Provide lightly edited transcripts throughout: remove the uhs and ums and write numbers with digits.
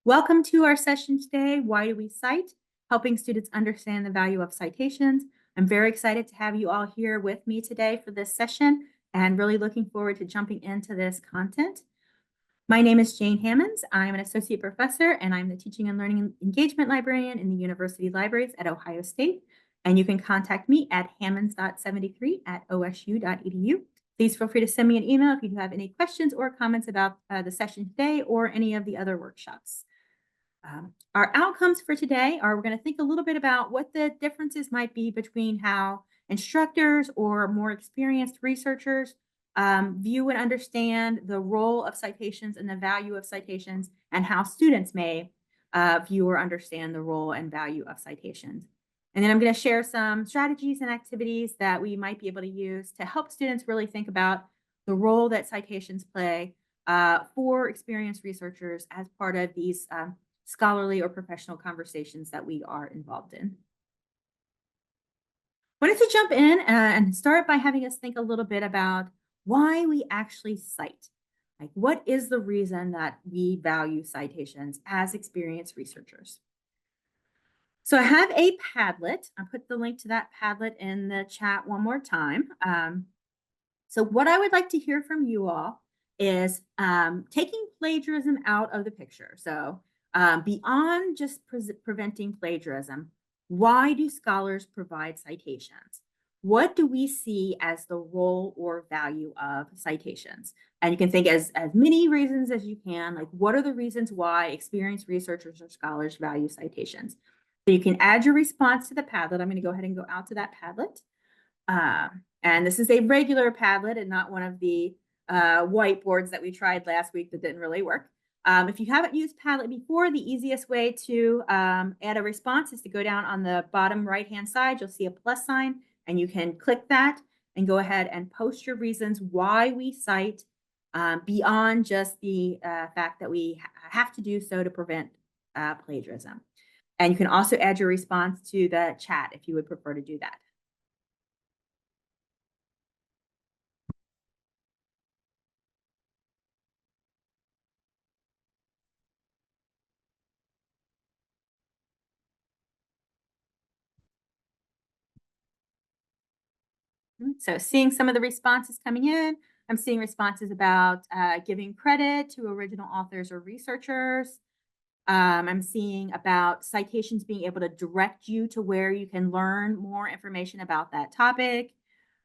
Welcome to our session today, Why Do We Cite? Helping students understand the value of citations. I'm very excited to have you all here with me today for this session and really looking forward to jumping into this content. My name is Jane Hammonds. I'm an associate professor and I'm the teaching and learning engagement librarian in the university libraries at Ohio State. And you can contact me at hammonds.73@osu.edu. Please feel free to send me an email if you have any questions or comments about the session today or any of the other workshops. Our outcomes for today are we're going to think a little bit about what the differences might be between how instructors or more experienced researchers view and understand the role of citations and the value of citations, and how students may view or understand the role and value of citations. And then I'm going to share some strategies and activities that we might be able to use to help students really think about the role that citations play for experienced researchers as part of these scholarly or professional conversations that we are involved in. I wanted to jump in and start by having us think a little bit about why we actually cite. Like, what is the reason that we value citations as experienced researchers? So I have a Padlet. I'll put the link to that Padlet in the chat one more time. So what I would like to hear from you all is taking plagiarism out of the picture. So beyond just preventing plagiarism, why do scholars provide citations? What do we see as the role or value of citations? And you can think as many reasons as you can, like what are the reasons why experienced researchers or scholars value citations? So you can add your response to the Padlet. I'm going to go ahead and go out to that Padlet. And this is a regular Padlet and not one of the whiteboards that we tried last week that didn't really work. If you haven't used Padlet before, the easiest way to add a response is to go down on the bottom right-hand side. You'll see a plus sign, and you can click that and go ahead and post your reasons why we cite beyond just the fact that we have to do so to prevent plagiarism. And you can also add your response to the chat if you would prefer to do that. So seeing some of the responses coming in, I'm seeing responses about giving credit to original authors or researchers. I'm seeing about citations being able to direct you to where you can learn more information about that topic,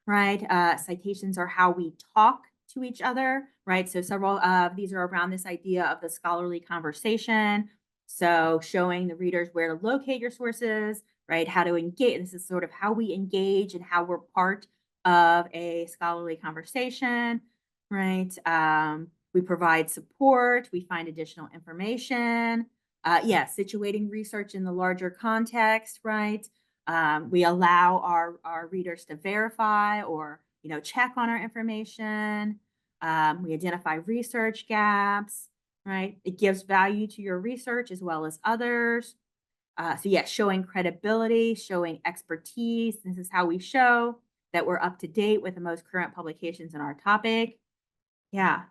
right? Citations are how we talk to each other, right? So several of these are around this idea of the scholarly conversation. So showing the readers where to locate your sources, right? How to engage. This is sort of how we engage and how we're part of a scholarly conversation, right? We provide support. We find additional information. Situating research in the larger context, right? We allow our readers to verify or check on our information. We identify research gaps, right? It gives value to your research as well as others. Showing credibility, showing expertise. This is how we show that we're up to date with the most current publications in our topic. Yeah.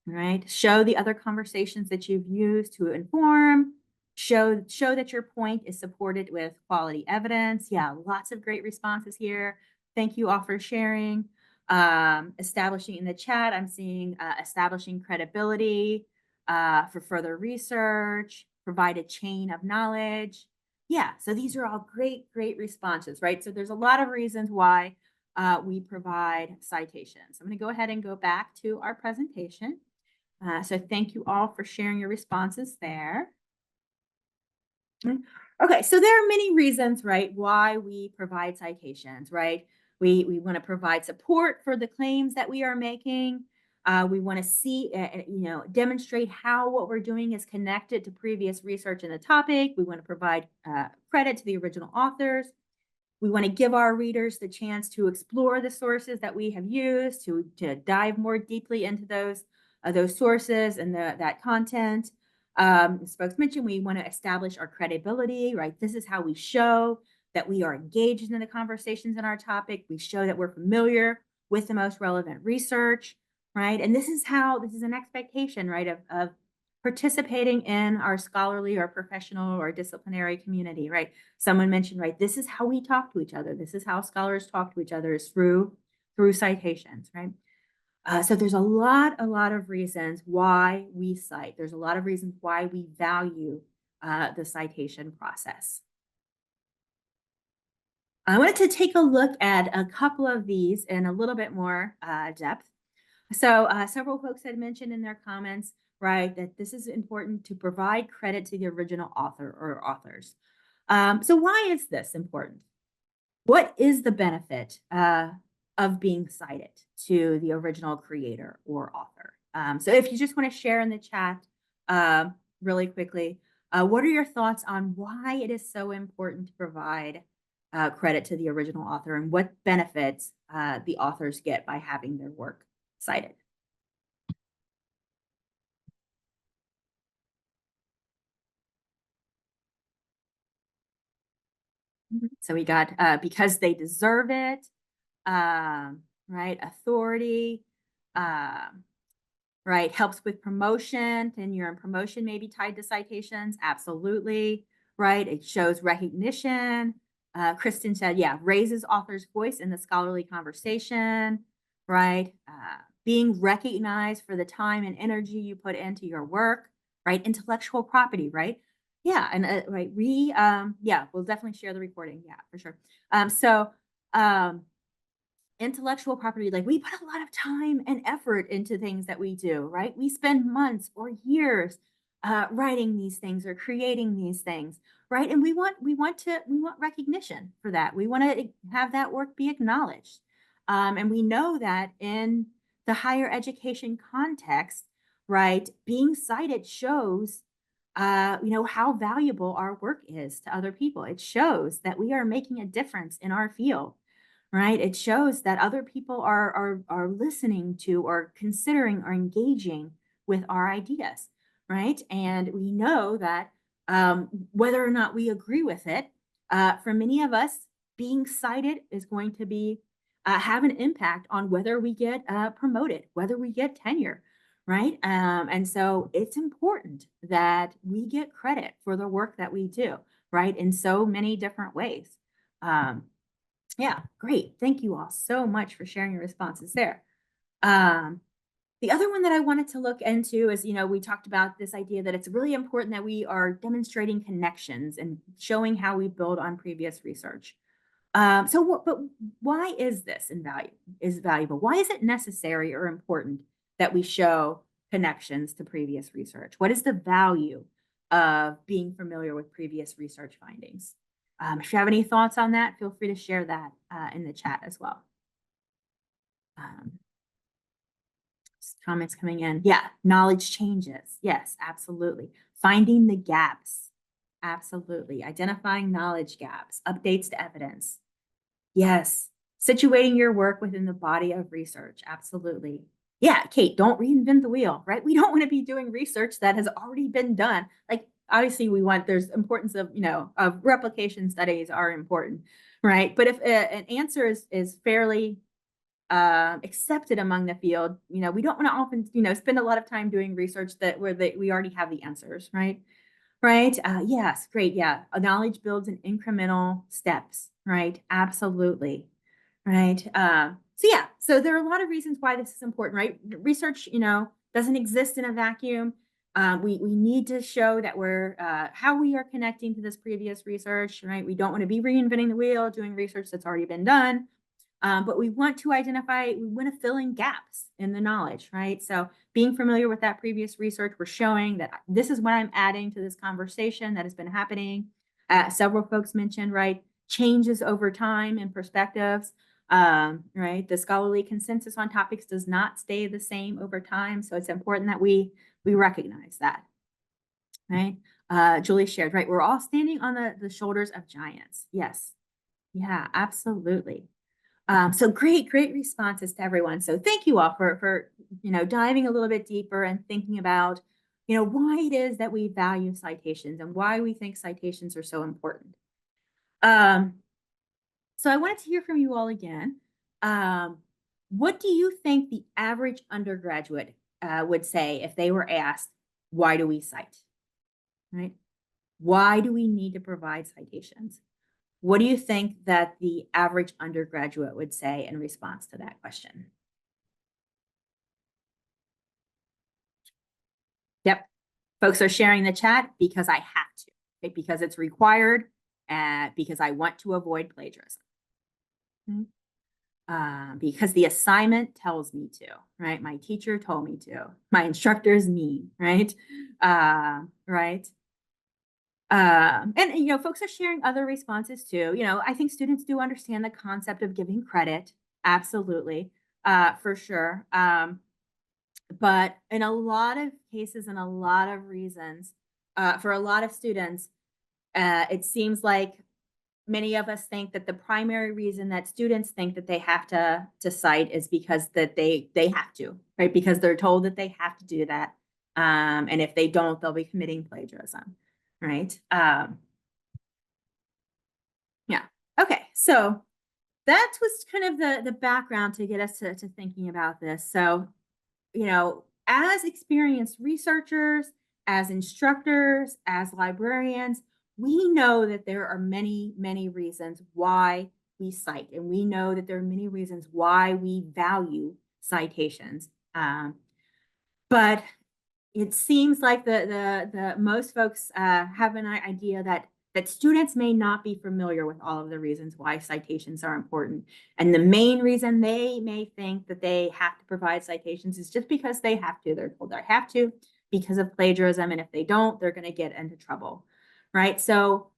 Right. Show the other conversations that you've used to inform. Show that your point is supported with quality evidence. Yeah, lots of great responses here. Thank you all for sharing. Establishing in the chat, I'm seeing establishing credibility for further research, provide a chain of knowledge. Yeah, so these are all great responses, right? So there's a lot of reasons why we provide citations. I'm going to go ahead and go back to our presentation. So thank you all for sharing your responses there. Okay, so there are many reasons, right, why we provide citations, right? We want to provide support for the claims that we are making. We want to see, demonstrate how what we're doing is connected to previous research in the topic. We want to provide credit to the original authors. We want to give our readers the chance to explore the sources that we have used, to dive more deeply into those sources and that content. As folks mentioned, we want to establish our credibility, right? This is how we show that we are engaged in the conversations in our topic. We show that we're familiar with the most relevant research, right? And this is an expectation, right, of participating in our scholarly or professional or disciplinary community, right? Someone mentioned, right, this is how we talk to each other. This is how scholars talk to each other is through citations, right? So there's a lot of reasons why we cite. There's a lot of reasons why we value the citation process. I wanted to take a look at a couple of these in a little bit more depth. So several folks had mentioned in their comments, right, that this is important to provide credit to the original author or authors. So why is this important? What is the benefit of being cited to the original creator or author? So if you just want to share in the chat really quickly, what are your thoughts on why it is so important to provide credit to the original author and what benefits the authors get by having their work cited? So we got because they deserve it, right? Authority, um, right? Helps with promotion. Tenure and promotion may be tied to citations. Absolutely, right? It shows recognition. Kristen said, yeah, raises author's voice in the scholarly conversation, right? Being recognized for the time and energy you put into your work, right? Intellectual property, right? Yeah, and right, yeah, we'll definitely share the recording. Yeah, for sure. So, intellectual property, like we put a lot of time and effort into things that we do, right? We spend months or years writing these things or creating these things, right? And we want recognition for that. We want to have that work be acknowledged, and we know that in the higher education context, right? Being cited shows. How valuable our work is to other people. It shows that we are making a difference in our field, right? It shows that other people are listening to or considering or engaging with our ideas, right? And we know that whether or not we agree with it, for many of us, being cited is going to be have an impact on whether we get promoted, whether we get tenure, right? And so it's important that we get credit for the work that we do, right? In so many different ways. Um, yeah, great. Thank you all so much for sharing your responses there. Um, the other one that I wanted to look into is, we talked about this idea that it's really important that we are demonstrating connections and showing how we build on previous research. But why is this valuable? Why is it necessary or important that we show connections to previous research? What is the value of being familiar with previous research findings? If you have any thoughts on that, feel free to share that in the chat as well. Um, Comments coming in. Yeah, knowledge changes. Yes, absolutely. Finding the gaps. Absolutely. Identifying knowledge gaps, updates to evidence. Yes. Situating your work within the body of research. Absolutely. Yeah, Kate, don't reinvent the wheel, right? We don't want to be doing research that has already been done. Like, obviously, there's importance of, of replication studies are important, right? But if an answer is fairly accepted among the field, we don't want to often, spend a lot of time doing research where we already have the answers, right? Right. Yes. Great. Yeah. Knowledge builds in incremental steps. Right. Absolutely. Right. So yeah. So there are a lot of reasons why this is important. Right. Research, doesn't exist in a vacuum. We need to show that we're how we are connecting to this previous research. Right. We don't want to be reinventing the wheel, doing research that's already been done. But we want to fill in gaps in the knowledge, right? So being familiar with that previous research, we're showing that this is what I'm adding to this conversation that has been happening. Several folks mentioned, right, changes over time and perspectives, right? The scholarly consensus on topics does not stay the same over time. So it's important that we recognize that, right? Julie shared, right? We're all standing on the shoulders of giants. Yes. Yeah, absolutely. So great responses to everyone. So thank you all for diving a little bit deeper and thinking about why it is that we value citations and why we think citations are so important. Um, so I wanted to hear from you all again. What do you think the average undergraduate would say if they were asked, why do we cite, right? Why do we need to provide citations? What do you think that the average undergraduate would say in response to that question? Yep. Folks are sharing the chat because I have to, okay? Because it's required, because I want to avoid plagiarism. Mhm. Because the assignment tells me to, right? My teacher told me to. My instructor's mean, right? Right. And folks are sharing other responses too. I think students do understand the concept of giving credit, absolutely, for sure. But in a lot of cases and a lot of reasons, for a lot of students, it seems like many of us think that the primary reason that students think that they have to cite is because that they have to, right? Because they're told that they have to do that, and if they don't, they'll be committing plagiarism, right? Yeah. Okay. So that was kind of the background to get us to thinking about this. So as experienced researchers, as instructors, as librarians, we know that there are many, many reasons why we cite, and we know that there are many reasons why we value citations. But it seems like the most folks have an idea that students may not be familiar with all of the reasons why citations are important. And the main reason they may think that they have to provide citations is just because they have to. They're told they have to because of plagiarism. And if they don't, they're going to get into trouble. Right. So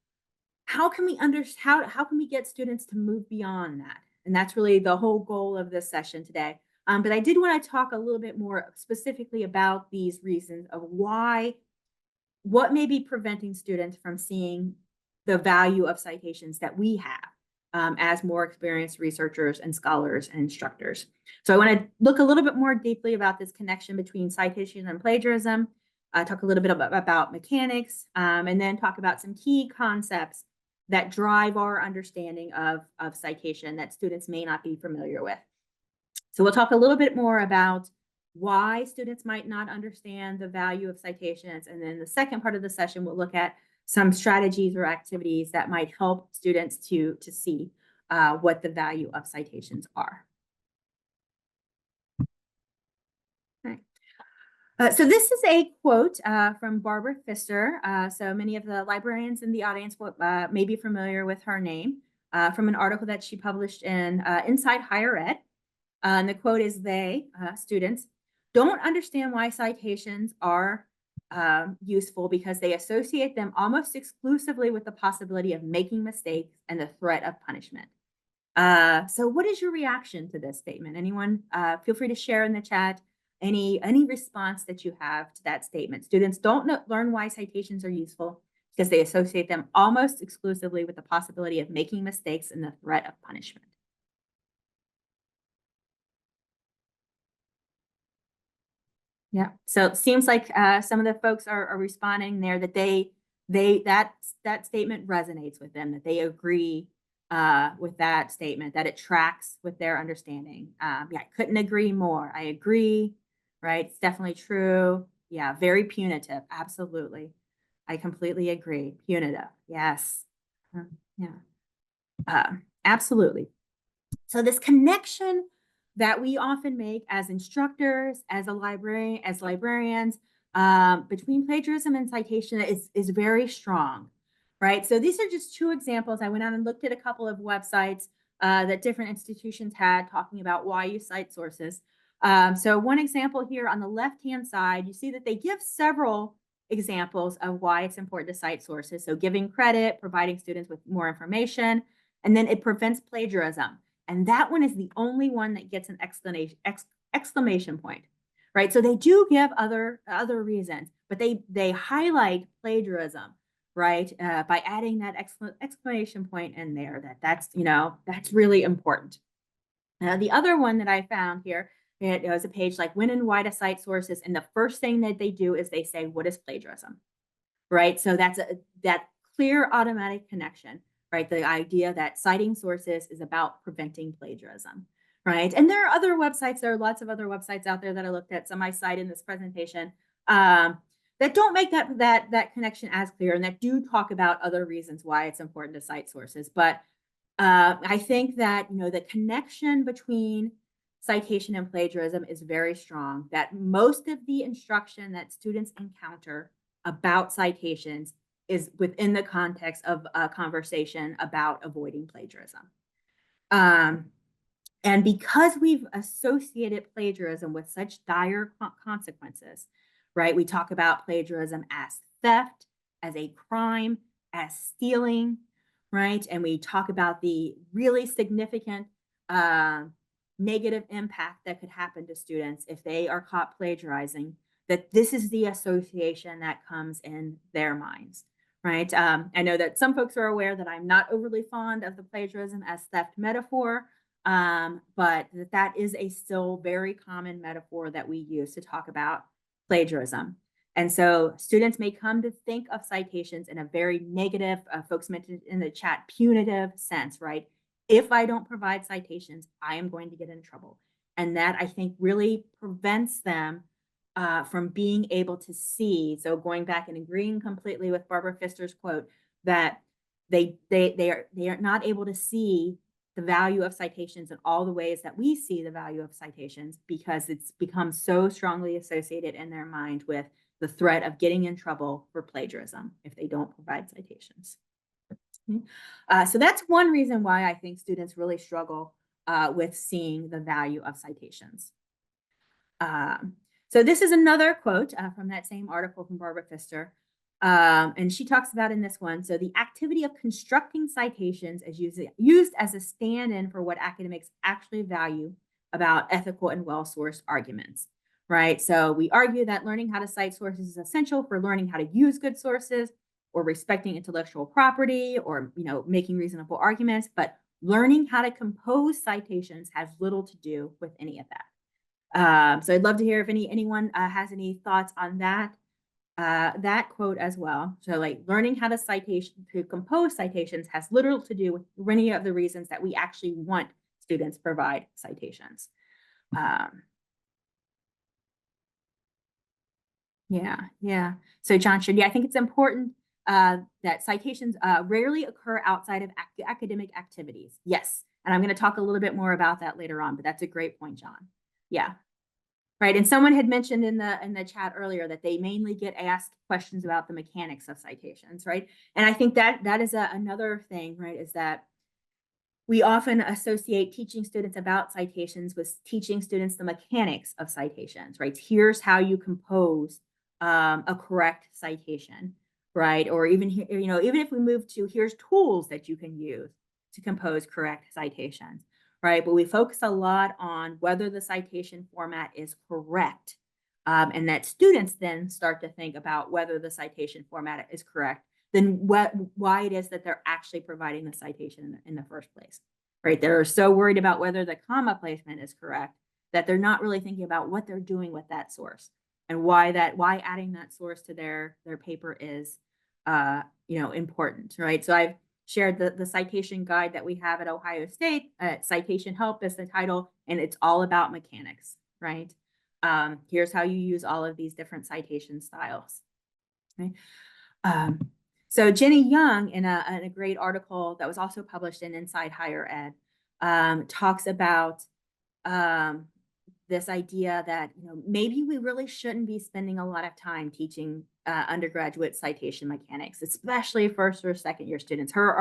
how can we get students to move beyond that? And that's really the whole goal of this session today. But I did want to talk a little bit more specifically about these reasons of what may be preventing students from seeing the value of citations that we have as more experienced researchers and scholars and instructors. So I want to look a little bit more deeply about this connection between citation and plagiarism, talk a little bit about mechanics, and then talk about some key concepts that drive our understanding of citation that students may not be familiar with. So we'll talk a little bit more about why students might not understand the value of citations. And then the second part of the session, we'll look at some strategies or activities that might help students to see what the value of citations are. Okay. So this is a quote from Barbara Pfister. So many of the librarians in the audience may be familiar with her name from an article that she published in Inside Higher Ed. And the quote is students, don't understand why citations are useful because they associate them almost exclusively with the possibility of making mistakes and the threat of punishment. So what is your reaction to this statement? Anyone, feel free to share in the chat any response that you have to that statement. Students don't learn why citations are useful because they associate them almost exclusively with the possibility of making mistakes and the threat of punishment. Yeah. So it seems like some of the folks are responding there that that statement resonates with them, that they agree with that statement, that it tracks with their understanding. Yeah, I couldn't agree more. I agree. Right. It's definitely true. Yeah. Very punitive. Absolutely. I completely agree. Punitive. Yes. Yeah. Absolutely. So this connection that we often make as instructors, as librarians, between plagiarism and citation is very strong, right? So these are just two examples. I went out and looked at a couple of websites that different institutions had talking about why you cite sources. So one example here on the left-hand side, you see that they give several examples of why it's important to cite sources. So giving credit, providing students with more information, and then it prevents plagiarism. And that one is the only one that gets an exclamation point, right? So they do give other reasons, but they highlight plagiarism, right? By adding that exclamation point in there. That's really important. The other one that I found here, it was a page like when and why to cite sources, and the first thing that they do is they say, "What is plagiarism?" Right? So that's that clear automatic connection, right? The idea that citing sources is about preventing plagiarism, right? And there are other websites. There are lots of other websites out there that I looked at. Some I cite in this presentation that don't make that connection as clear, and that do talk about other reasons why it's important to cite sources. But I think that, the connection between citation and plagiarism is very strong, that most of the instruction that students encounter about citations is within the context of a conversation about avoiding plagiarism. Um, and because we've associated plagiarism with such dire consequences, right? We talk about plagiarism as theft, as a crime, as stealing, right? And we talk about the really significant negative impact that could happen to students if they are caught plagiarizing, that this is the association that comes in their minds, right? I know that some folks are aware that I'm not overly fond of the plagiarism as theft metaphor, but that is a still very common metaphor that we use to talk about plagiarism. And so students may come to think of citations in a very negative, folks mentioned in the chat, punitive sense, right? If I don't provide citations, I am going to get in trouble. And that, I think, really prevents them from being able to see. So going back and agreeing completely with Barbara Pfister's quote, that they are not able to see the value of citations in all the ways that we see the value of citations, because it's become so strongly associated in their mind with the threat of getting in trouble for plagiarism if they don't provide citations. So that's one reason why I think students really struggle with seeing the value of citations. So this is another quote from that same article from Barbara Pfister. And she talks about in this one, so the activity of constructing citations is used as a stand-in for what academics actually value about ethical and well-sourced arguments, right? So we argue that learning how to cite sources is essential for learning how to use good sources, or respecting intellectual property, or making reasonable arguments, but learning how to compose citations has little to do with any of that. So I'd love to hear if anyone has any thoughts on that quote as well. So like learning how to compose citations has little to do with many of the reasons that we actually want students to provide citations. Yeah. So John should, I think it's important that citations rarely occur outside of academic activities. Yes. And I'm going to talk a little bit more about that later on, but that's a great point, John. Yeah. Right. And someone had mentioned in the chat earlier that they mainly get asked questions about the mechanics of citations, right? And I think that is another thing, right, is that we often associate teaching students about citations with teaching students the mechanics of citations, right? Here's how you compose a correct citation, right? Or even, even if we move to here's tools that you can use to compose correct citations, right? But we focus a lot on whether the citation format is correct, and that students then start to think about whether the citation format is correct, then why it is that they're actually providing the citation in the first place, right? They're so worried about whether the comma placement is correct that they're not really thinking about what they're doing with that source, and why adding that source to their paper is important, right? So I've shared the citation guide that we have at Ohio State. Citation Help is the title, and it's all about mechanics, right? Here's how you use all of these different citation styles. Okay? So Jenny Young, in a great article that was also published in Inside Higher Ed, talks about this idea that maybe we really shouldn't be spending a lot of time teaching undergraduate citation mechanics, especially first or second year students. Her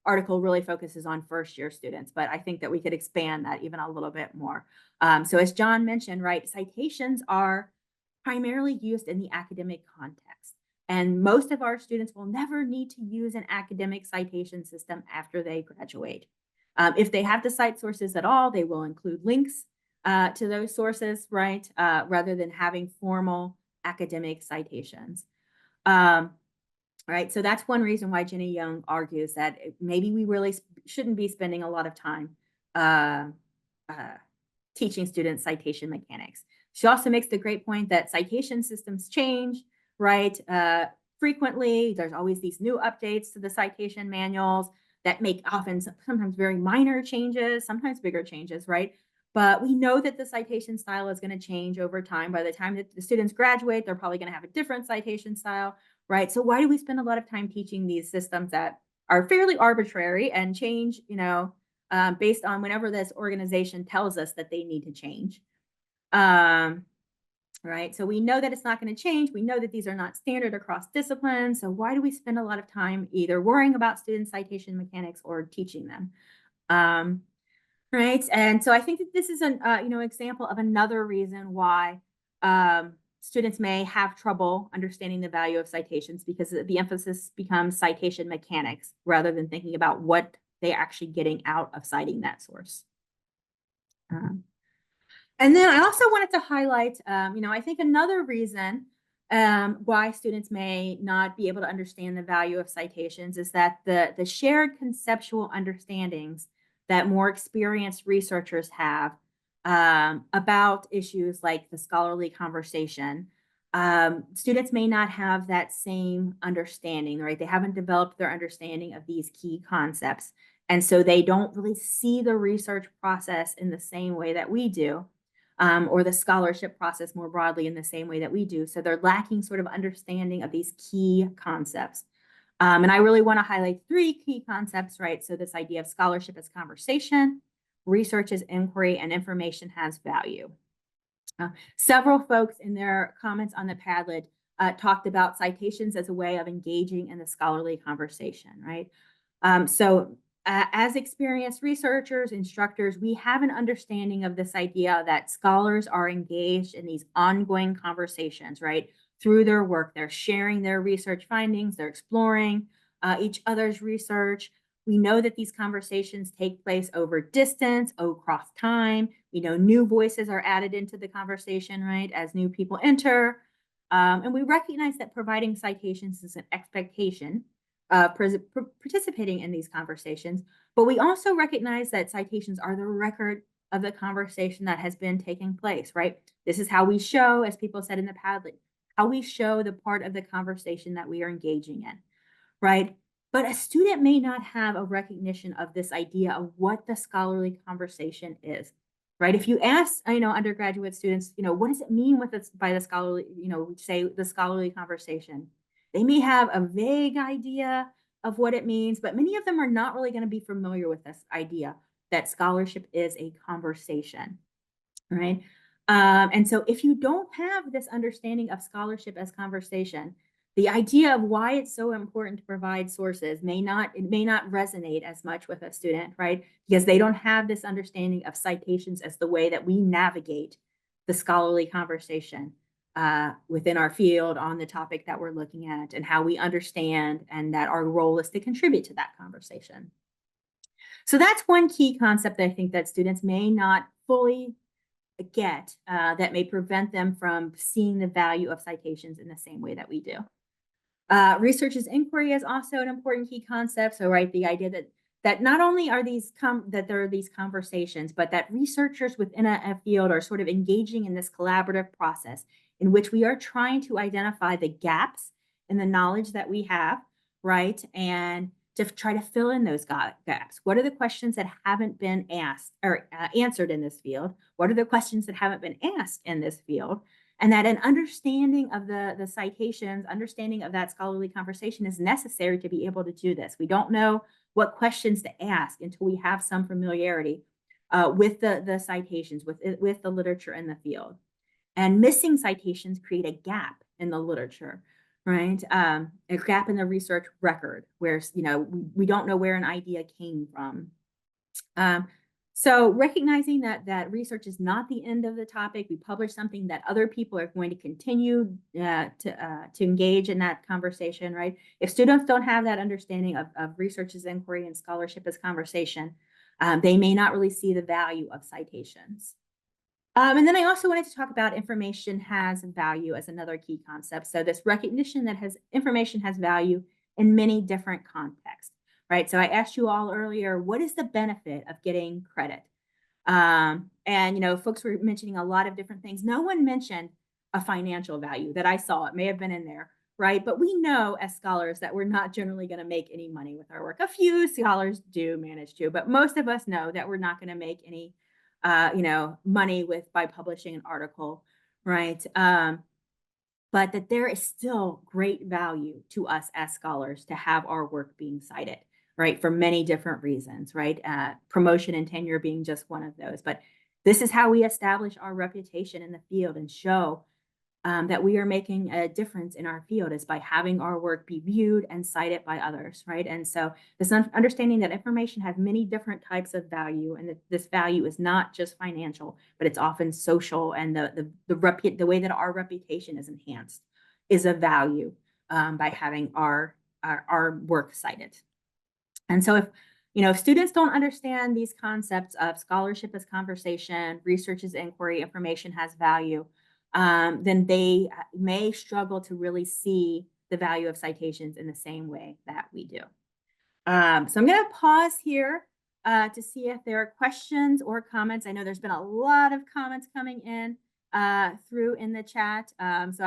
article really focuses on first year students, but I think that we could expand that even a little bit more. So as John mentioned, right, citations are primarily used in the academic context. And most of our students will never need to use an academic citation system after they graduate. If they have to cite sources at all, they will include links to those sources, right? Rather than having formal academic citations. Right, so that's one reason why Jenny Young argues that maybe we really shouldn't be spending a lot of time teaching students citation mechanics. She also makes the great point that citation systems change, right? Frequently, there's always these new updates to the citation manuals that make sometimes very minor changes, sometimes bigger changes, right? But we know that the citation style is going to change over time. By the time that the students graduate, they're probably going to have a different citation style, right? So why do we spend a lot of time teaching these systems that are fairly arbitrary and change, based on whenever this organization tells us that they need to change? Right? So we know that it's not going to change. We know that these are not standard across disciplines. So why do we spend a lot of time either worrying about student citation mechanics or teaching them? Um, right. And so I think that this is an example of another reason why students may have trouble understanding the value of citations, because the emphasis becomes citation mechanics rather than thinking about what they're actually getting out of citing that source. And then I also wanted to highlight, I think another reason why students may not be able to understand the value of citations is that the shared conceptual understandings that more experienced researchers have about issues like the scholarly conversation, students may not have that same understanding, right? They haven't developed their understanding of these key concepts. And so they don't really see the research process in the same way that we do, or the scholarship process more broadly in the same way that we do. So they're lacking sort of understanding of these key concepts. And I really want to highlight three key concepts, right? So this idea of scholarship as conversation, research as inquiry, and information has value. Several folks in their comments on the Padlet talked about citations as a way of engaging in the scholarly conversation, right? As experienced researchers, instructors, we have an understanding of this idea that scholars are engaged in these ongoing conversations, right? Through their work, they're sharing their research findings, they're exploring each other's research. We know that these conversations take place over distance, across time. We know new voices are added into the conversation, right, as new people enter. And we recognize that providing citations is an expectation participating in these conversations, but we also recognize that citations are the record of the conversation that has been taking place, right? This is how we show, as people said in the Padlet, how we show the part of the conversation that we are engaging in, right? But a student may not have a recognition of this idea of what the scholarly conversation is, right? If you ask, undergraduate students, what does it mean with this by the scholarly, say the scholarly conversation? They may have a vague idea of what it means, but many of them are not really going to be familiar with this idea that scholarship is a conversation, right? And so if you don't have this understanding of scholarship as conversation, the idea of why it's so important to provide sources may not resonate as much with a student, right? Because they don't have this understanding of citations as the way that we navigate the scholarly conversation within our field on the topic that we're looking at, and how we understand and that our role is to contribute to that conversation. So that's one key concept that I think that students may not fully get that may prevent them from seeing the value of citations in the same way that we do. Research as inquiry is also an important key concept. So, right, the idea that not only are that there are these conversations, but that researchers within a field are sort of engaging in this collaborative process in which we are trying to identify the gaps in the knowledge that we have, right, and to try to fill in those gaps. What are the questions that haven't been asked or answered in this field? What are the questions that haven't been asked in this field? And that an understanding of the citations, understanding of that scholarly conversation is necessary to be able to do this. We don't know what questions to ask until we have some familiarity with the citations, with the literature in the field. And missing citations create a gap in the literature, right? A gap in the research record where, we don't know where an idea came from. So recognizing that research is not the end of the topic, we publish something that other people are going to continue to engage in that conversation, right? If students don't have that understanding of research as inquiry and scholarship as conversation, they may not really see the value of citations. And then I also wanted to talk about information has value as another key concept. So this recognition that information has value in many different contexts, right? So I asked you all earlier, what is the benefit of getting credit? And folks were mentioning a lot of different things. No one mentioned a financial value that I saw. It may have been in there, right? But we know as scholars that we're not generally going to make any money with our work. A few scholars do manage to, but most of us know that we're not going to make any money by publishing an article, right? But that there is still great value to us as scholars to have our work being cited, right? For many different reasons, right? Promotion and tenure being just one of those. But this is how we establish our reputation in the field and show that we are making a difference in our field is by having our work be viewed and cited by others, right? And so this understanding that information has many different types of value, and that this value is not just financial, but it's often social, and the way that our reputation is enhanced is a value by having our work cited. And so if students don't understand these concepts of scholarship as conversation, research as inquiry, information has value, then they may struggle to really see the value of citations in the same way that we do. So I'm going to pause here to see if there are questions or comments. I know there's been a lot of comments coming in through in the chat. So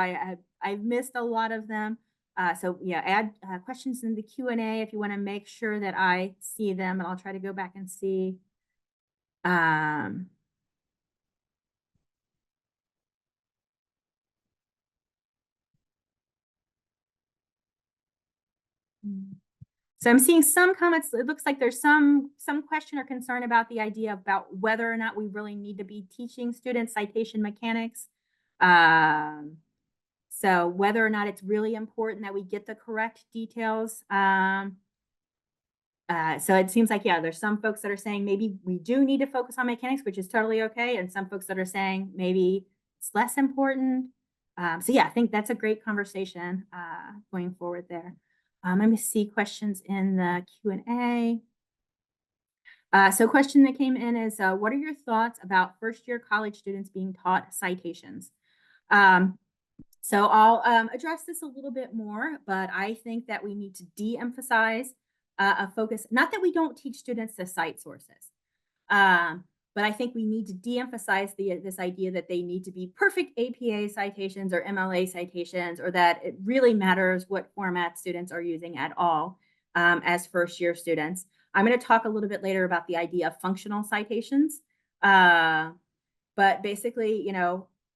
I've missed a lot of them. So yeah, add questions in the Q&A if you want to make sure that I see them, and I'll try to go back and see. So I'm seeing some comments. It looks like there's some question or concern about the idea about whether or not we really need to be teaching students citation mechanics. So whether or not it's really important that we get the correct details. So it seems like, yeah, there's some folks that are saying maybe we do need to focus on mechanics, which is totally okay. And some folks that are saying maybe it's less important. So yeah, I think that's a great conversation going forward there. Let me see questions in the Q&A. So a question that came in is, what are your thoughts about first-year college students being taught citations? So I'll address this a little bit more, but I think that we need to de-emphasize a focus, not that we don't teach students to cite sources, but I think we need to de-emphasize this idea that they need to be perfect APA citations or MLA citations, or that it really matters what format students are using at all as first-year students. I'm going to talk a little bit later about the idea of functional citations, but basically,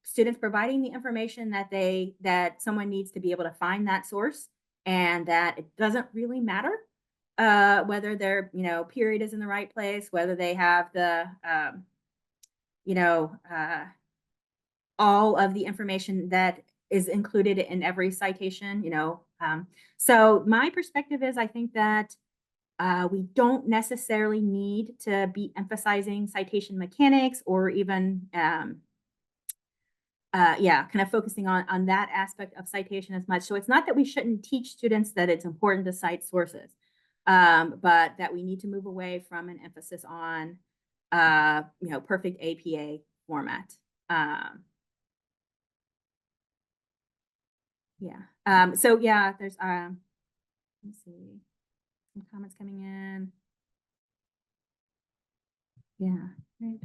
students providing the information that someone needs to be able to find that source, and that it doesn't really matter whether their period is in the right place, whether they have the all of the information that is included in every citation. So my perspective is, I think that we don't necessarily need to be emphasizing citation mechanics, or even kind of focusing on that aspect of citation as much. So it's not that we shouldn't teach students that it's important to cite sources, but that we need to move away from an emphasis on, perfect APA format. So yeah, there's, let's see, some comments coming in. Yeah, right.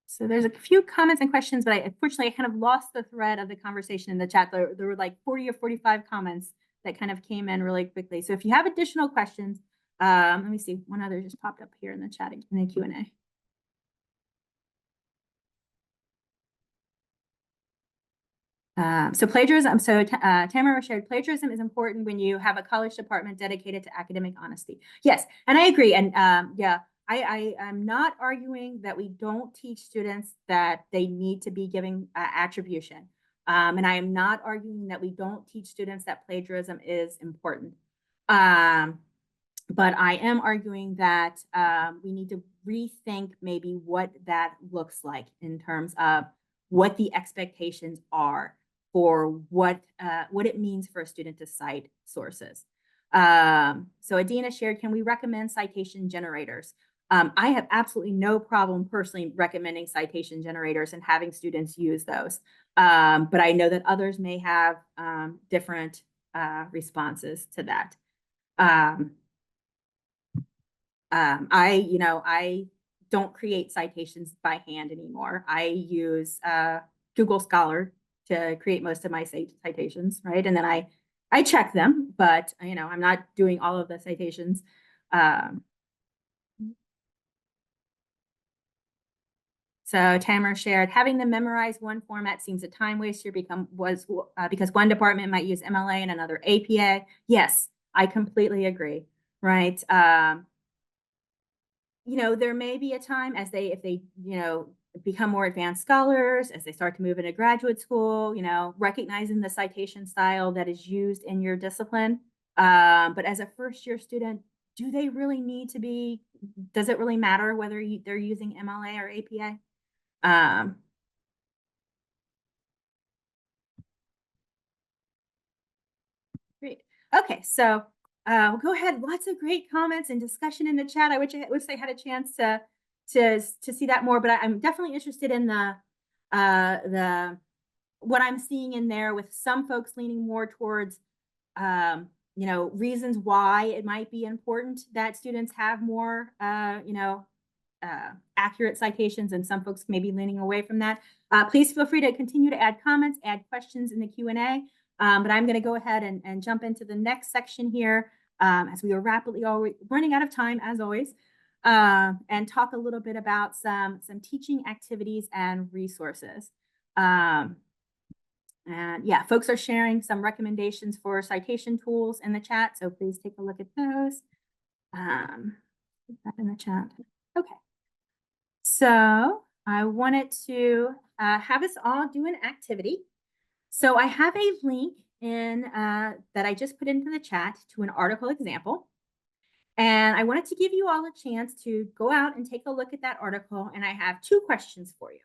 So there's a few comments and questions, but unfortunately, I kind of lost the thread of the conversation in the chat. There were like 40 or 45 comments that kind of came in really quickly. So if you have additional questions, let me see, one other just popped up here in the chat in the Q&A. So plagiarism, Tamara shared, plagiarism is important when you have a college department dedicated to academic honesty. Yes, and I agree. And yeah, I am not arguing that we don't teach students that they need to be giving attribution. And I am not arguing that we don't teach students that plagiarism is important. But I am arguing that we need to rethink maybe what that looks like in terms of what the expectations are for what it means for a student to cite sources. So Adina shared, can we recommend citation generators? I have absolutely no problem personally recommending citation generators and having students use those. But I know that others may have different responses to that. I don't create citations by hand anymore. I use Google Scholar to create most of my citations, right? And then I check them, but I'm not doing all of the citations. So Tamara shared, having them memorize one format seems a time waster because one department might use MLA and another APA. Yes, I completely agree, right? There may be a time if they become more advanced scholars, as they start to move into graduate school, recognizing the citation style that is used in your discipline. But as a first-year student, do they really need to be, does it really matter whether they're using MLA or APA? Great. Okay, so we'll go ahead. Lots of great comments and discussion in the chat. I wish I had a chance to see that more, but I'm definitely interested in the what I'm seeing in there, with some folks leaning more towards reasons why it might be important that students have more accurate citations, and some folks may be leaning away from that. Please feel free to continue to add comments, add questions in the Q&A. But I'm going to go ahead and jump into the next section here, as we are rapidly running out of time, as always, and talk a little bit about some teaching activities and resources. And yeah, folks are sharing some recommendations for citation tools in the chat, so please take a look at those. Put that in the chat. Okay. So I wanted to have us all do an activity. So I have a link in that I just put into the chat to an article example. And I wanted to give you all a chance to go out and take a look at that article. And I have 2 questions for you,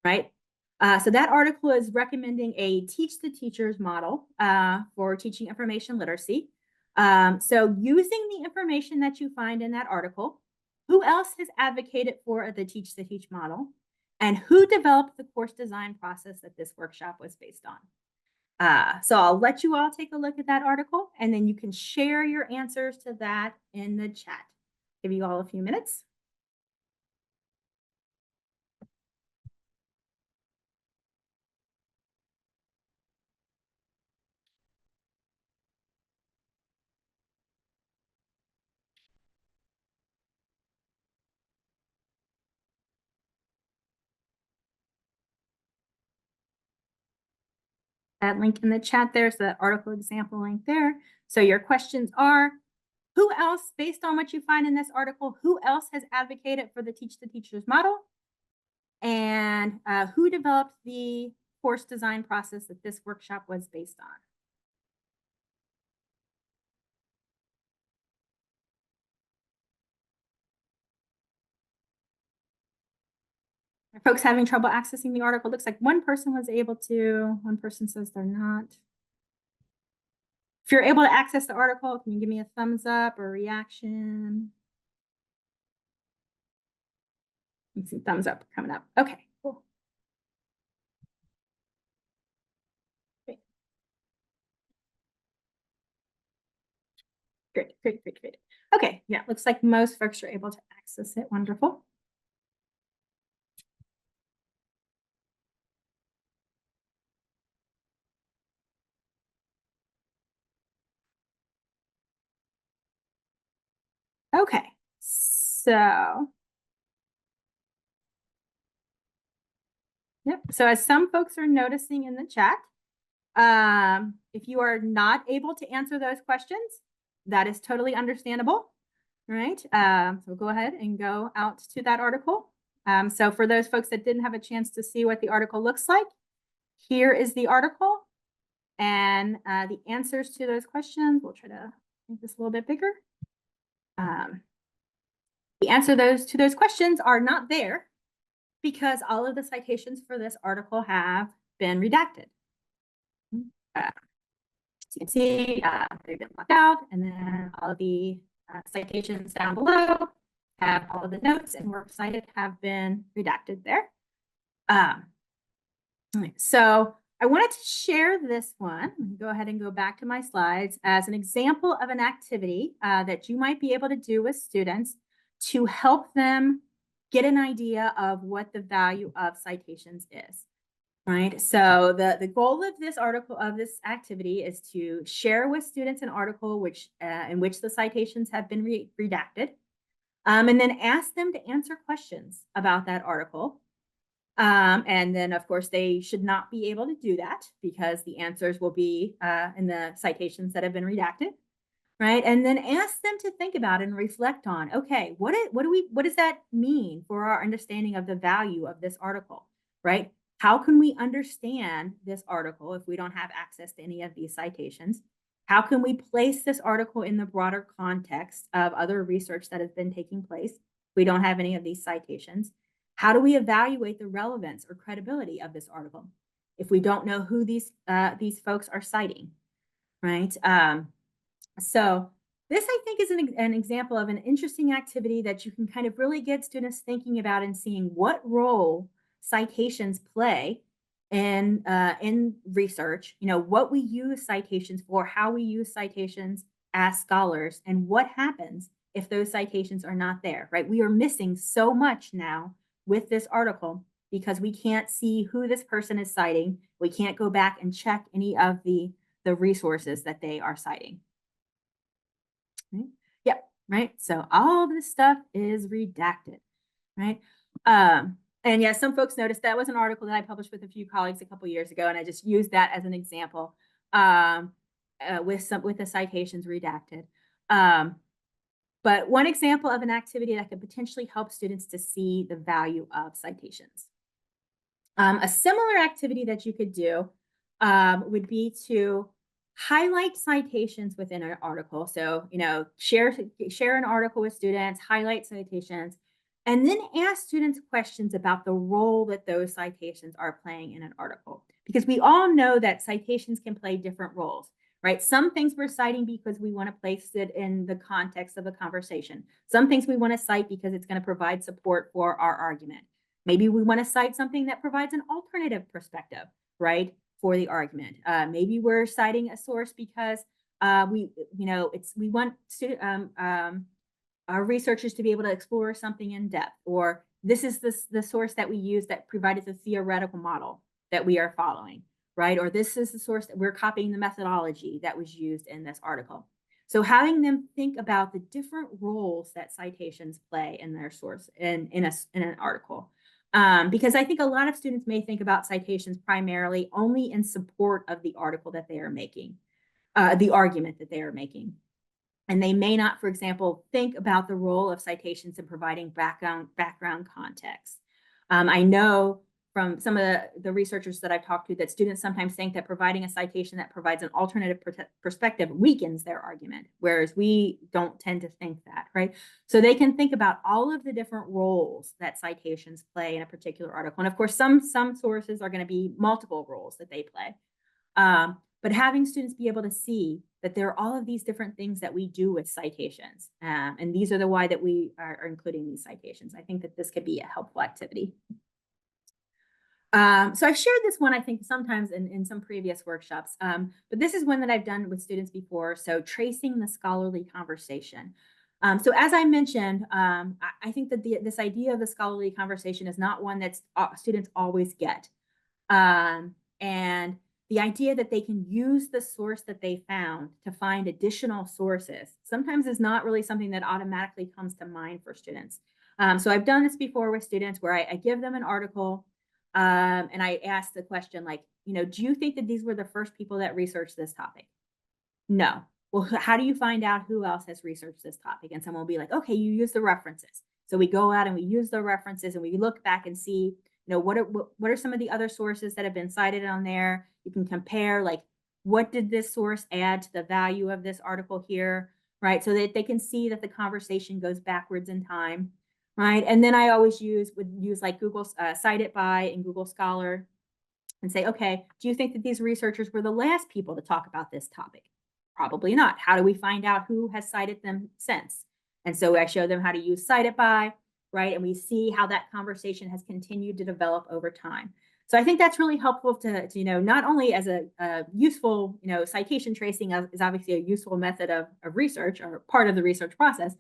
right? So that article is recommending a teach the teachers model for teaching information literacy. So using the information that you find in that article, who else has advocated for the teach the teach model, and who developed the course design process that this workshop was based on? So I'll let you all take a look at that article, and then you can share your answers to that in the chat. Give you all a few minutes. That link in the chat, there's the article example link there. So your questions are, who else, based on what you find in this article, who else has advocated for the teach the teachers model? And who developed the course design process that this workshop was based on? Are folks having trouble accessing the article? Looks like one person was able to, one person says they're not. If you're able to access the article, can you give me a thumbs up or reaction? You see thumbs up coming up. Okay, cool. Great. Great. Okay, yeah, looks like most folks are able to access it. Wonderful. Okay, so yep. So as some folks are noticing in the chat, if you are not able to answer those questions, that is totally understandable, right? So go ahead and go out to that article. So for those folks that didn't have a chance to see what the article looks like, here is the article, and the answers to those questions. We'll try to make this a little bit bigger. The answer to those questions are not there because all of the citations for this article have been redacted. As you can see, they've been left out, and then all of the citations down below have all of the notes and works cited have been redacted there. So I wanted to share this one. Let me go ahead and go back to my slides as an example of an activity that you might be able to do with students to help them get an idea of what the value of citations is. right? So the goal of this article, of this activity, is to share with students an article in which the citations have been redacted, and then ask them to answer questions about that article. And then, of course, they should not be able to do that because the answers will be in the citations that have been redacted, right? And then ask them to think about and reflect on, okay, what does that mean for our understanding of the value of this article, right? How can we understand this article if we don't have access to any of these citations? How can we place this article in the broader context of other research that has been taking place if we don't have any of these citations? How do we evaluate the relevance or credibility of this article if we don't know who these folks are citing, right? So this, I think, is an example of an interesting activity that you can kind of really get students thinking about and seeing what role citations play in research. You know, what we use citations for, how we use citations as scholars, and what happens if those citations are not there. Right? We are missing so much now with this article because we can't see who this person is citing. We can't go back and check any of the resources that they are citing. Right? Yep, right. So all this stuff is redacted, right? And yeah, some folks noticed that was an article that I published with a few colleagues a couple years ago, and I just used that as an example with the citations redacted. But one example of an activity that could potentially help students to see the value of citations. A similar activity that you could do would be to highlight citations within an article. So, you know, share an article with students, highlight citations, and then ask students questions about the role that those citations are playing in an article. Because we all know that citations can play different roles, right? Some things we're citing because we want to place it in the context of a conversation. Some things we want to cite because it's going to provide support for our argument. Maybe we want to cite something that provides an alternative perspective, right, for the argument. Maybe we're citing a source because we want our researchers to be able to explore something in depth, or this is the source that we use that provided the theoretical model that we are following, right? Or this is the source that we're copying the methodology that was used in this article. So having them think about the different roles that citations play in their source in an article. Because I think a lot of students may think about citations primarily only in support of the article that they are making, the argument that they are making. And they may not, for example, think about the role of citations in providing background context. I know from some of the researchers that I've talked to that students sometimes think that providing a citation that provides an alternative perspective weakens their argument, whereas we don't tend to think that, right? So they can think about all of the different roles that citations play in a particular article. And of course, some sources are going to be multiple roles that they play. But having students be able to see that there are all of these different things that we do with citations. And these are the why that we are including these citations. I think that this could be a helpful activity. So I've shared this one, I think, sometimes in some previous workshops, but this is one that I've done with students before. So tracing the scholarly conversation. So as I mentioned, I think that this idea of the scholarly conversation is not one that students always get. And the idea that they can use the source that they found to find additional sources sometimes is not really something that automatically comes to mind for students. So I've done this before with students where I give them an article and I ask the question like, you know, do you think that these were the first people that researched this topic? No. Well, how do you find out who else has researched this topic? And someone will be like, okay, you use the references. So we go out and we use the references and we look back and see, you know, what are some of the other sources that have been cited on there? You can compare, like, what did this source add to the value of this article here, right? So that they can see that the conversation goes backwards in time, right? And then I always would use like Google Cite It By and Google Scholar and say, okay, do you think that these researchers were the last people to talk about this topic? Probably not. How do we find out who has cited them since? And so I show them how to use Cite It By, right? And we see how that conversation has continued to develop over time. So I think that's really helpful to you know, not only as a useful, you know, citation tracing is obviously a useful method of research or part of the research process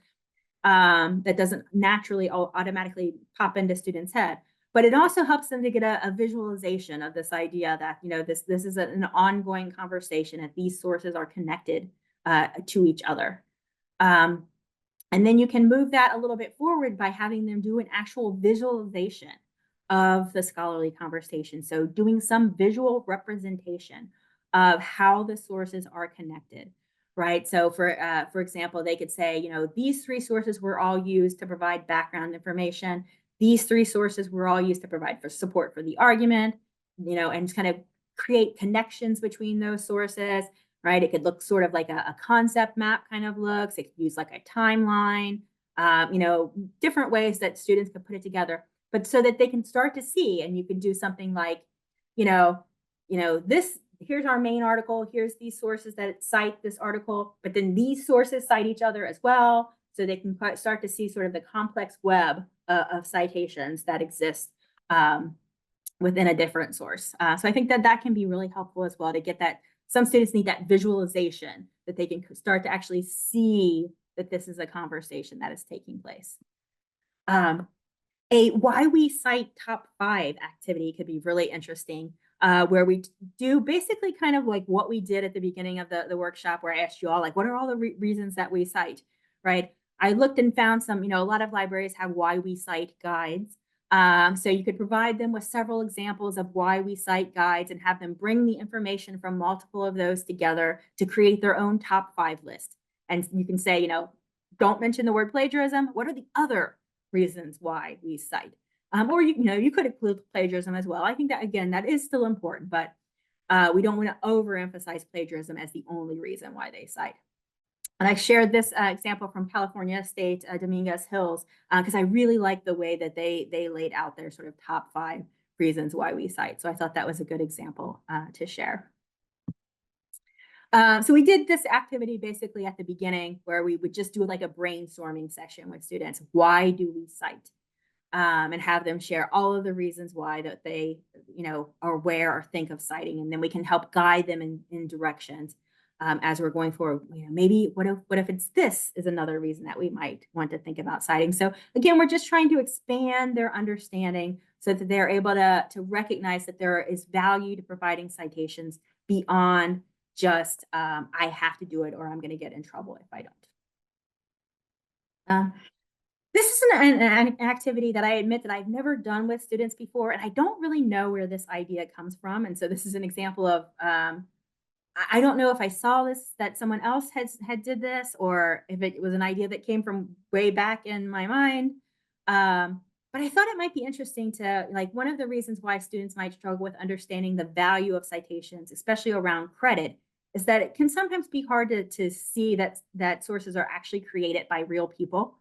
that doesn't naturally automatically pop into students' head. But it also helps them to get a visualization of this idea that, this is an ongoing conversation, and these sources are connected to each other. Um, and then you can move that a little bit forward by having them do an actual visualization of the scholarly conversation. So doing some visual representation of how the sources are connected, right? So for example, they could say, these three sources were all used to provide background information. These three sources were all used to provide for support for the argument, and kind of create connections between those sources, right? It could look sort of like a concept map kind of looks. It could use like a timeline, different ways that students could put it together, but so that they can start to see. And you could do something like, this, here's our main article. Here's these sources that cite this article, but then these sources cite each other as well. So they can start to see sort of the complex web of citations that exist within a different source. So I think that can be really helpful as well to get that. Some students need that visualization that they can start to actually see that this is a conversation that is taking place. A why we cite top 5 activity could be really interesting, where we do basically kind of like what we did at the beginning of the workshop, where I asked you all, like, what are all the reasons that we cite, right? I looked and found some, a lot of libraries have why we cite guides. So you could provide them with several examples of why we cite guides and have them bring the information from multiple of those together to create their own top 5 list. And you can say, don't mention the word plagiarism. What are the other reasons why we cite? Or you could include plagiarism as well. I think that, again, that is still important, but we don't want to overemphasize plagiarism as the only reason why they cite. And I shared this example from California State Dominguez Hills because I really like the way that they laid out their sort of top 5 reasons why we cite. So I thought that was a good example to share. So we did this activity basically at the beginning, where we would just do like a brainstorming session with students. Why do we cite? And have them share all of the reasons why that they, are aware or think of citing, and then we can help guide them in directions as we're going forward. Maybe what if it's this is another reason that we might want to think about citing. So again, we're just trying to expand their understanding so that they're able to recognize that there is value to providing citations beyond just I have to do it or I'm going to get in trouble if I don't. This is an activity that I admit that I've never done with students before, and I don't really know where this idea comes from. And so this is an example of I don't know if I saw this, that someone else had did this, or if it was an idea that came from way back in my mind. But I thought it might be interesting to, like, one of the reasons why students might struggle with understanding the value of citations, especially around credit, is that it can sometimes be hard to see that sources are actually created by real people,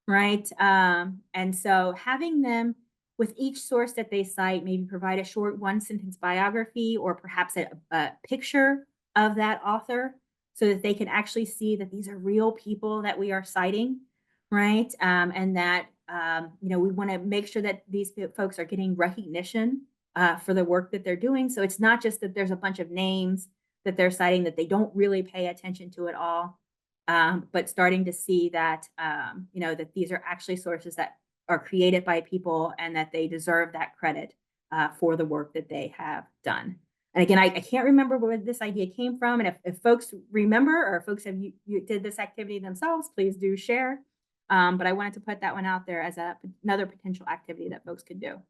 right? And so having them with each source that they cite, maybe provide a short 1-sentence biography or perhaps a picture of that author so that they can actually see that these are real people that we are citing, right? And that, we want to make sure that these folks are getting recognition for the work that they're doing. So it's not just that there's a bunch of names that they're citing that they don't really pay attention to at all. But starting to see that, that these are actually sources that are created by people and that they deserve that credit for the work that they have done. And again, I can't remember where this idea came from. And if folks remember, or folks have you did this activity themselves, please do share. But I wanted to put that one out there as another potential activity that folks could do.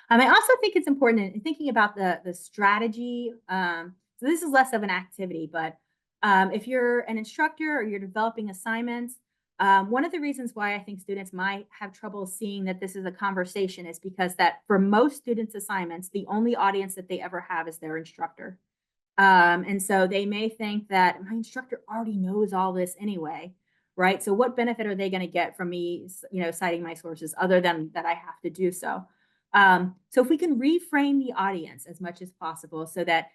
I also think it's important in thinking about the strategy. So this is less of an activity, but if you're an instructor or you're developing assignments, one of the reasons why I think students might have trouble seeing that this is a conversation is because that for most students' assignments, the only audience that they ever have is their instructor. And so they may think that my instructor already knows all this anyway, right? So what benefit are they going to get from me, citing my sources other than that I have to do so? So if we can reframe the audience as much as possible so that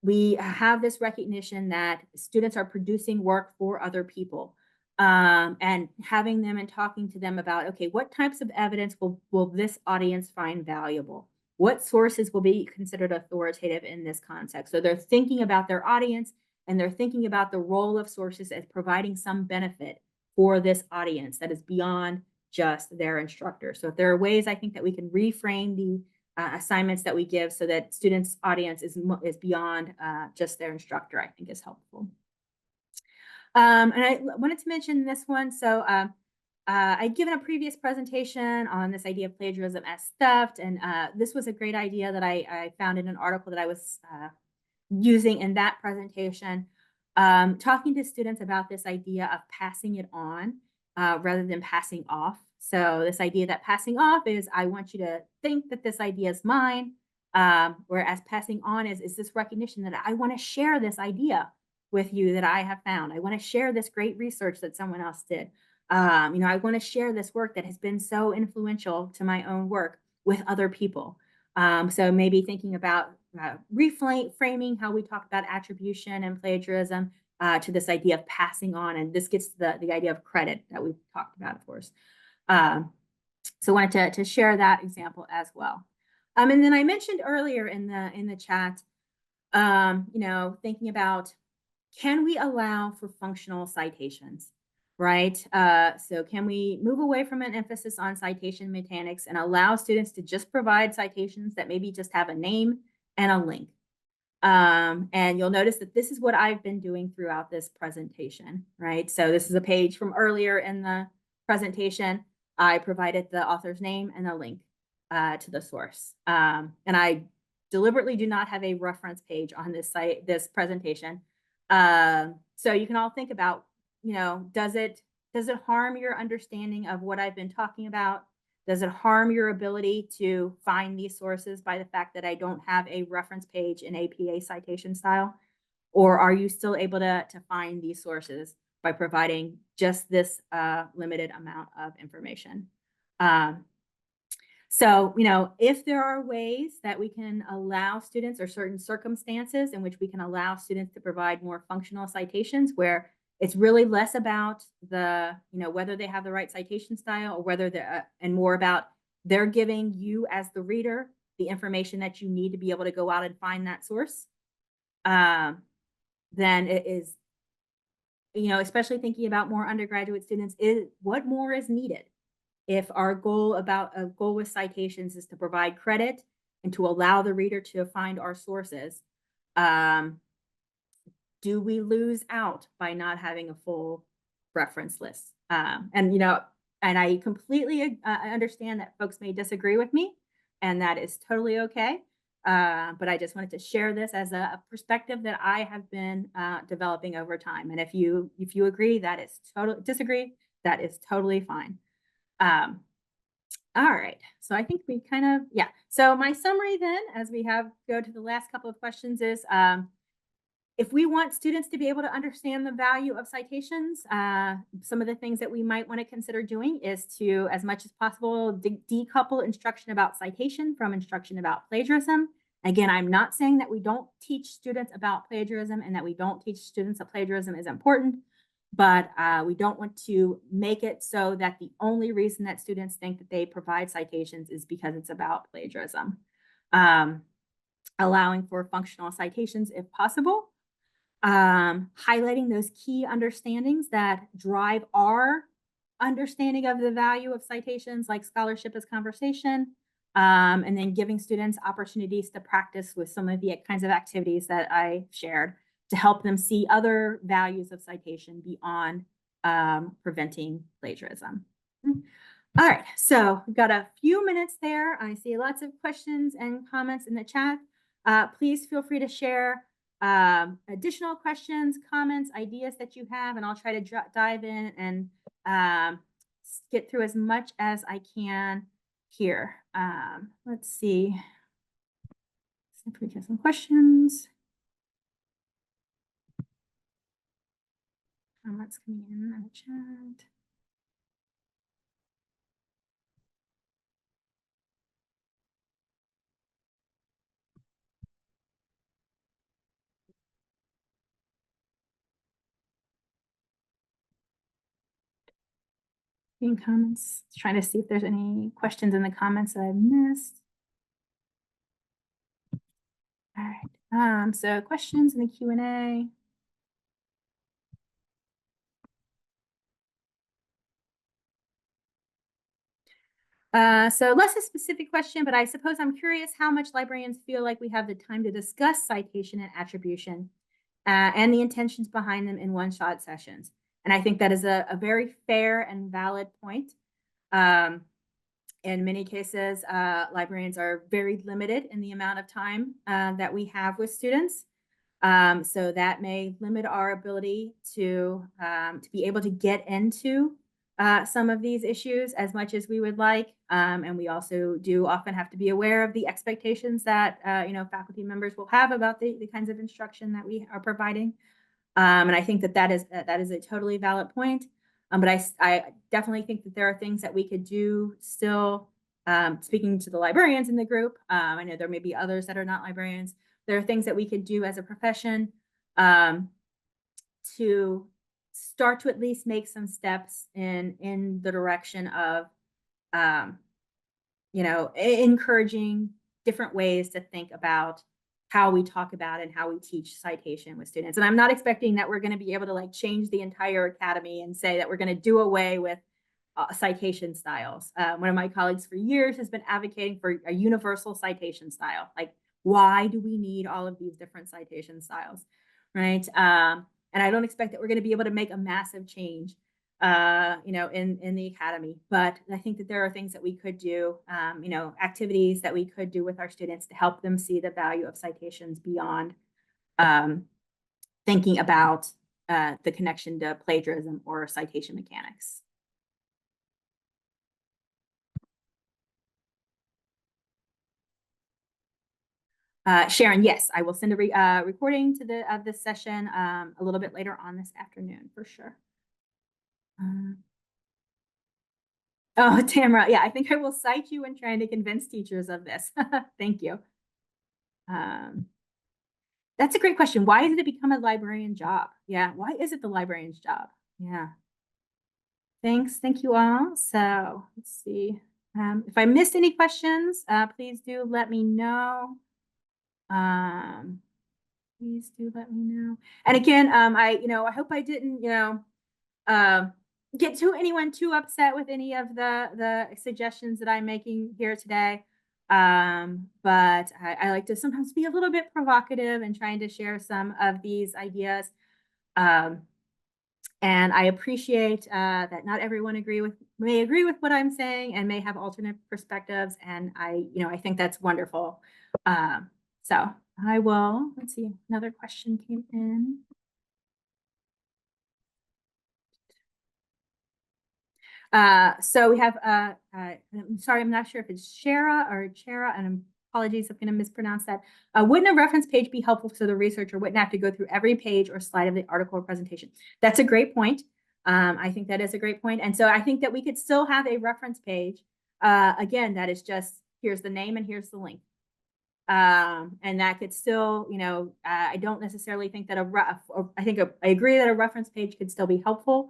we have this recognition that students are producing work for other people, and having them and talking to them about, okay, what types of evidence will this audience find valuable? What sources will be considered authoritative in this context? So they're thinking about their audience and they're thinking about the role of sources as providing some benefit for this audience that is beyond just their instructor. So if there are ways I think that we can reframe the assignments that we give so that students' audience is beyond just their instructor, I think is helpful. And I wanted to mention this one. So I'd given a previous presentation on this idea of plagiarism as theft, and this was a great idea that I found in an article that I was using in that presentation, talking to students about this idea of passing it on rather than passing off. So this idea that passing off is, I want you to think that this idea is mine, whereas passing on is this recognition that I want to share this idea with you that I have found. I want to share this great research that someone else did. I want to share this work that has been so influential to my own work with other people. So maybe thinking about reframing how we talk about attribution and plagiarism to this idea of passing on. And this gets to the idea of credit that we've talked about, of course. So I wanted to share that example as well. And then I mentioned earlier in the chat, thinking about, can we allow for functional citations, right? So can we move away from an emphasis on citation mechanics and allow students to just provide citations that maybe just have a name and a link? And you'll notice that this is what I've been doing throughout this presentation, right? So this is a page from earlier in the presentation. I provided the author's name and a link to the source. And I deliberately do not have a reference page on this presentation. So you can all think about, does it harm your understanding of what I've been talking about? Does it harm your ability to find these sources by the fact that I don't have a reference page in APA citation style? Or are you still able to find these sources by providing just this limited amount of information? So, if there are ways that we can allow students, or certain circumstances in which we can allow students to provide more functional citations, where it's really less about whether they have the right citation style, or whether they're, and more about they're giving you as the reader the information that you need to be able to go out and find that source, then it is, especially thinking about more undergraduate students, is what more is needed. If our goal with citations is to provide credit and to allow the reader to find our sources, do we lose out by not having a full reference list? And I completely understand that folks may disagree with me, and that is totally okay. But I just wanted to share this as a perspective that I have been developing over time. And if you agree, disagree, that is totally fine. All right, so I think we so my summary then, as we go to the last couple of questions, is if we want students to be able to understand the value of citations, some of the things that we might want to consider doing is to, as much as possible, decouple instruction about citation from instruction about plagiarism. Again, I'm not saying that we don't teach students about plagiarism and that we don't teach students that plagiarism is important, but we don't want to make it so that the only reason that students think that they provide citations is because it's about plagiarism. Allowing for functional citations if possible. Highlighting those key understandings that drive our understanding of the value of citations, like scholarship as conversation, and then giving students opportunities to practice with some of the kinds of activities that I shared to help them see other values of citation beyond preventing plagiarism. All right, so we've got a few minutes there. I see lots of questions and comments in the chat. Please feel free to share additional questions, comments, ideas that you have, and I'll try to dive in and get through as much as I can here. Let's see if we get some questions. Comments coming in the chat. In comments, trying to see if there's any questions in the comments that I've missed. All right, so questions in the Q&A. So less a specific question, but I suppose I'm curious how much librarians feel like we have the time to discuss citation and attribution and the intentions behind them in one-shot sessions. And I think that is a very fair and valid point. Um, in many cases, librarians are very limited in the amount of time that we have with students. So that may limit our ability to be able to get into some of these issues as much as we would like. And we also do often have to be aware of the expectations that faculty members will have about the kinds of instruction that we are providing. And I think that is a totally valid point. But I definitely think that there are things that we could do still. Speaking to the librarians in the group, I know there may be others that are not librarians. There are things that we could do as a profession to start to at least make some steps in the direction of encouraging different ways to think about how we talk about and how we teach citation with students. And I'm not expecting that we're going to be able to like change the entire academy and say that we're going to do away with citation styles. One of my colleagues for years has been advocating for a universal citation style. Like, why do we need all of these different citation styles, right? And I don't expect that we're going to be able to make a massive change in the academy. But I think that there are things that we could do, activities that we could do with our students to help them see the value of citations beyond thinking about the connection to plagiarism or citation mechanics. Sharon, yes, I will send a recording of this session a little bit later on this afternoon for sure. Oh, Tamara, yeah, I think I will cite you when trying to convince teachers of this. Thank you. That's a great question. Why did it become a librarian job? Yeah, why is it the librarian's job? Yeah. Thanks. Thank you all. So let's see. If I missed any questions, please do let me know. Please do let me know. And again, I hope I didn't, get anyone too upset with any of the suggestions that I'm making here today. But I like to sometimes be a little bit provocative and trying to share some of these ideas. And I appreciate that not everyone may agree with what I'm saying and may have alternate perspectives. And I think that's wonderful. So I will, let's see, another question came in. So we have, I'm sorry, I'm not sure if it's Shara or Chera, and apologies if I'm going to mispronounce that. Wouldn't a reference page be helpful so the researcher wouldn't have to go through every page or slide of the article or presentation? That's a great point. I think that is a great point. And so I think that we could still have a reference page. Again, that is just, here's the name and here's the link. And that could still, I don't necessarily think that I agree that a reference page could still be helpful.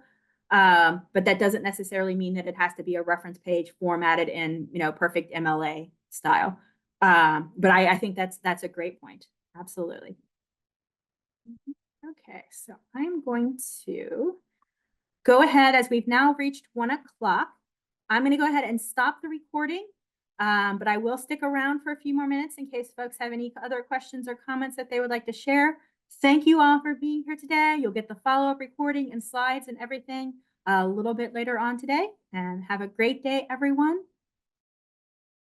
But that doesn't necessarily mean that it has to be a reference page formatted in, perfect MLA style. But I think that's a great point. Absolutely. Okay, so I'm going to go ahead as we've now reached 1 o'clock. I'm going to go ahead and stop the recording, but I will stick around for a few more minutes in case folks have any other questions or comments that they would like to share. Thank you all for being here today. You'll get the follow-up recording and slides and everything a little bit later on today. And have a great day, everyone.